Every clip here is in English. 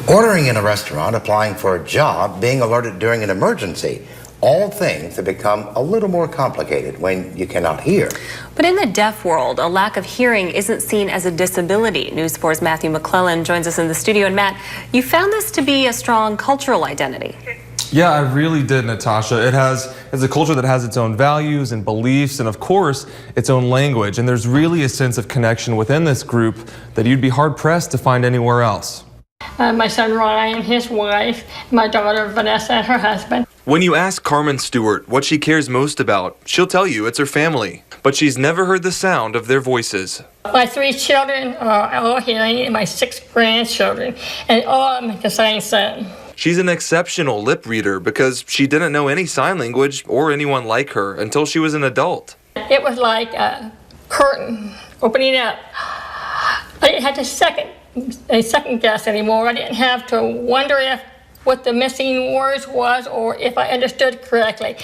Ordering in a restaurant, applying for a job, being alerted during an emergency. All things have become a little more complicated when you cannot hear. But in the deaf world, a lack of hearing isn't seen as a disability. News 4's Matthew McClellan joins us in the studio. And Matt, you found this to be a strong cultural identity. Yeah, I really did, Natasha. It's a culture that has its own values and beliefs and, of course, its own language. And there's really a sense of connection within this group that you'd be hard-pressed to find anywhere else. My son Ryan, his wife, my daughter Vanessa, and her husband. When you ask Carmen Stewart what she cares most about, she'll tell you it's her family. But she's never heard the sound of their voices. My 3 children are all hearing, and my 6 grandchildren, and all of them can sing. She's an exceptional lip reader because she didn't know any sign language or anyone like her until she was an adult. It was like a curtain opening up. I didn't have to second guess anymore. I didn't have to wonder if what the missing words was or if I understood correctly.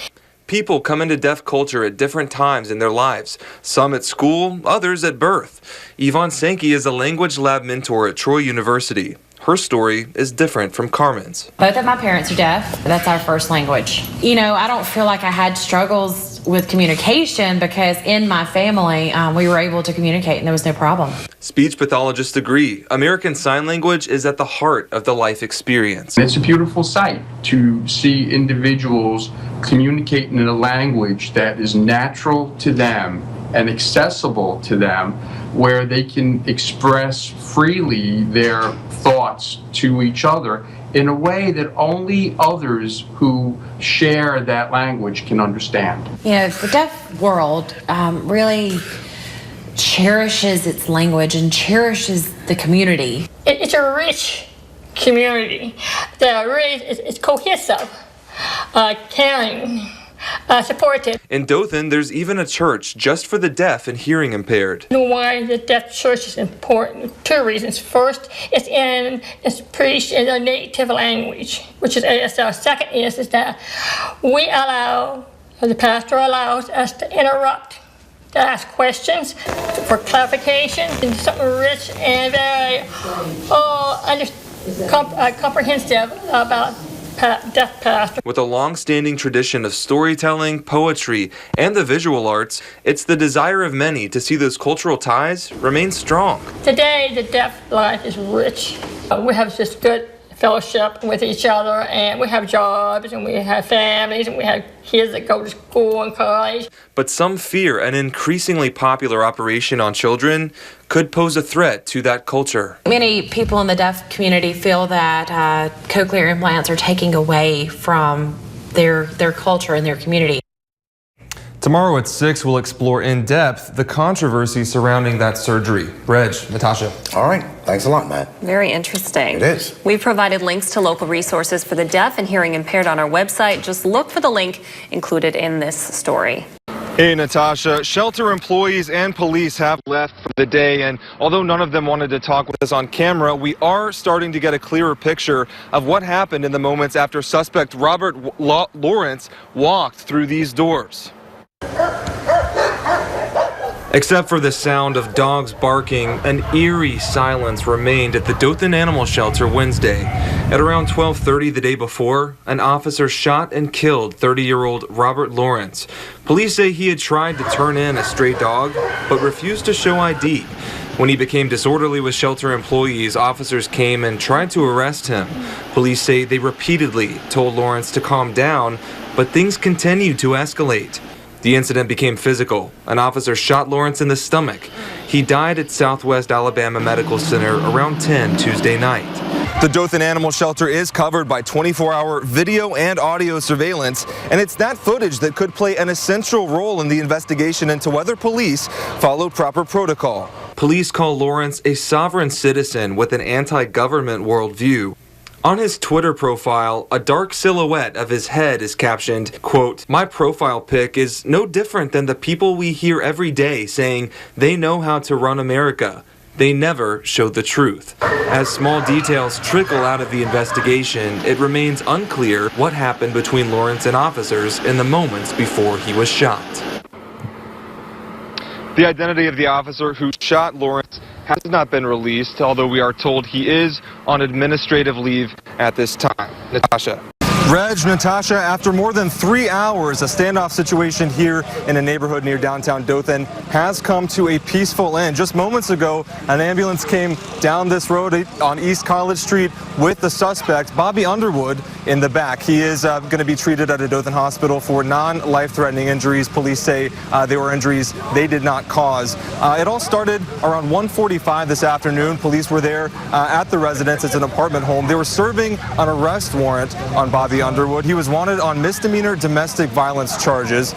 People come into deaf culture at different times in their lives, some at school, others at birth. Yvonne Sankey is a language lab mentor at Troy University. Her story is different from Carmen's. Both of my parents are deaf. That's our first language. You know, I don't feel like I had struggles with communication because in my family, we were able to communicate and there was no problem. Speech pathologists agree. American Sign Language is at the heart of the life experience. It's a beautiful sight to see individuals communicating in a language that is natural to them and accessible to them, where they can express freely their thoughts to each other in a way that only others who share that language can understand. You know, the deaf world really cherishes its language and cherishes the community. It's a rich community that really is cohesive, caring, supportive. In Dothan, there's even a church just for the deaf and hearing impaired. You know why the deaf church is important? 2 reasons. First, it's preached in their native language, which is ASL. Second is that the pastor allows us to interrupt, to ask questions for clarification, and something rich and very comprehensive about deaf pastor. With a long-standing tradition of storytelling, poetry, and the visual arts, it's the desire of many to see those cultural ties remain strong. Today, the deaf life is rich. We have this good fellowship with each other, and we have jobs, and we have families, and we have kids that go to school and college. But some fear an increasingly popular operation on children could pose a threat to that culture. Many people in the deaf community feel that cochlear implants are taking away from their culture and their community. Tomorrow at 6, we'll explore in depth the controversy surrounding that surgery. Reg, Natasha. All right. Thanks a lot, Matt. Very interesting. It is. We've provided links to local resources for the deaf and hearing impaired on our website. Just look for the link included in this story. Hey, Natasha. Shelter employees and police have left for the day, and although none of them wanted to talk with us on camera, we are starting to get a clearer picture of what happened in the moments after suspect Robert Lawrence walked through these doors. Except for the sound of dogs barking, an eerie silence remained at the Dothan Animal Shelter Wednesday. At around 12:30 the day before, an officer shot and killed 30-year-old Robert Lawrence. Police say he had tried to turn in a stray dog, but refused to show ID. When he became disorderly with shelter employees, officers came and tried to arrest him. Police say they repeatedly told Lawrence to calm down, but things continued to escalate. The incident became physical. An officer shot Lawrence in the stomach. He died at Southwest Alabama Medical Center around 10 Tuesday night. The Dothan Animal Shelter is covered by 24-hour video and audio surveillance, and it's that footage that could play an essential role in the investigation into whether police followed proper protocol. Police call Lawrence a sovereign citizen with an anti-government worldview. On his Twitter profile, a dark silhouette of his head is captioned, quote, "My profile pic is no different than the people we hear every day saying they know how to run America. They never show the truth." As small details trickle out of the investigation, it remains unclear what happened between Lawrence and officers in the moments before he was shot. The identity of the officer who shot Lawrence has not been released, although we are told he is on administrative leave at this time. Natasha. Reg, Natasha, after more than 3 hours, a standoff situation here in a neighborhood near downtown Dothan has come to a peaceful end. Just moments ago, an ambulance came down this road on East College Street with the suspect, Bobby Underwood, in the back. He is going to be treated at a Dothan hospital for non-life-threatening injuries. Police say they were injuries they did not cause. It all started around 1:45 this afternoon. Police were there at the residence. It's an apartment home. They were serving an arrest warrant on Bobby Underwood. He was wanted on misdemeanor domestic violence charges.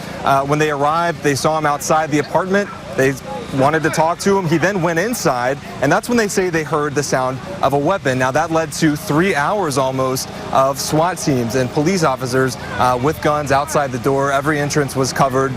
When they arrived, they saw him outside the apartment. They wanted to talk to him. He then went inside, and that's when they say they heard the sound of a weapon. Now, that led to 3 hours almost of SWAT teams and police officers with guns outside the door. Every entrance was covered.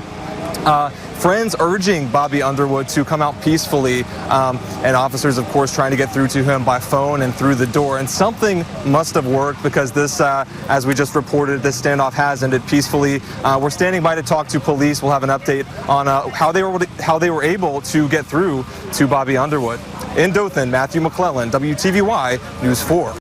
Friends urging Bobby Underwood to come out peacefully, and officers, of course, trying to get through to him by phone and through the door. And something must have worked, because this, as we just reported, this standoff has ended peacefully. We're standing by to talk to police. We'll have an update on how they were able to get through to Bobby Underwood. In Dothan, Matthew McClellan, WTVY News 4.